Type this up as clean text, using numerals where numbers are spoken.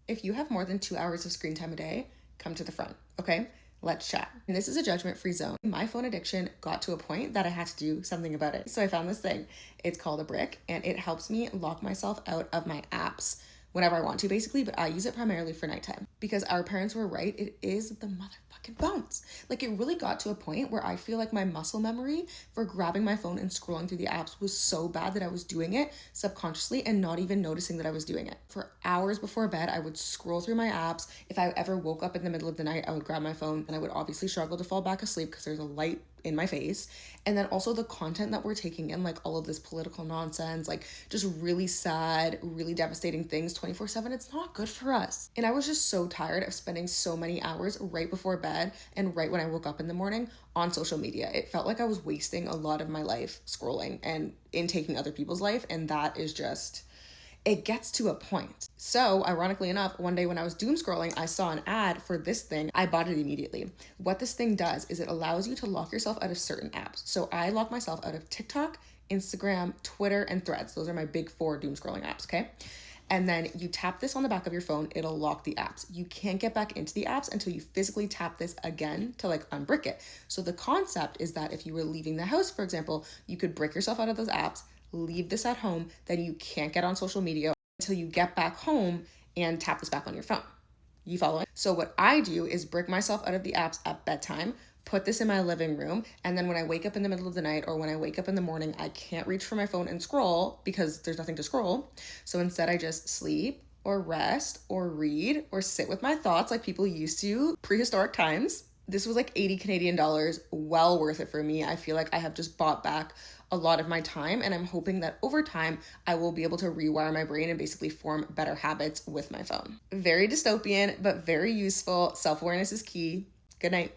If you have more than 2 hours of screen time a day, come to the front, okay? Let's chat. And this is a judgment-free zone. My phone addiction got to a point that I had to do something about it. So I found this thing. It's called a brick, and it helps me lock myself out of my apps whenever I want to, basically, but I use it primarily for nighttime because our parents were right. It is the motherfucking phones. Like, it really got to a point where I feel like my muscle memory for grabbing my phone and scrolling through the apps was so bad that I was doing it subconsciously and not even noticing that I was doing it. For hours before bed, I would scroll through my apps. If I ever woke up in the middle of the night, I would grab my phone and I would obviously struggle to fall back asleep because there's a light in my face. And then also the content that we're taking in, like all of this political nonsense, like just really sad, really devastating things 24/7, it's not good for us. And I was just so tired of spending so many hours right before bed and right when I woke up in the morning on social media. It felt like I was wasting a lot of my life scrolling and in taking other people's life, and that is just, it gets to a point. So, ironically enough, one day when I was doom scrolling, I saw an ad for this thing. I bought it immediately. What this thing does is it allows you to lock yourself out of certain apps. So, I lock myself out of TikTok, Instagram, Twitter, and Threads. Those are my big four doom scrolling apps, okay? And then you tap this on the back of your phone, it'll lock the apps. You can't get back into the apps until you physically tap this again to like unbrick it. So the concept is that if you were leaving the house, for example, you could brick yourself out of those apps, leave this at home, then you can't get on social media until you get back home and tap this back on your phone. You following? So what I do is brick myself out of the apps at bedtime, put this in my living room, and then when I wake up in the middle of the night or when I wake up in the morning, I can't reach for my phone and scroll because there's nothing to scroll. So instead I just sleep or rest or read or sit with my thoughts like people used to prehistoric times. This was like 80 Canadian dollars, well worth it for me. I feel like I have just bought back a lot of my time, and I'm hoping that over time I will be able to rewire my brain and basically form better habits with my phone. Very dystopian, but very useful. Self-awareness is key. Good night.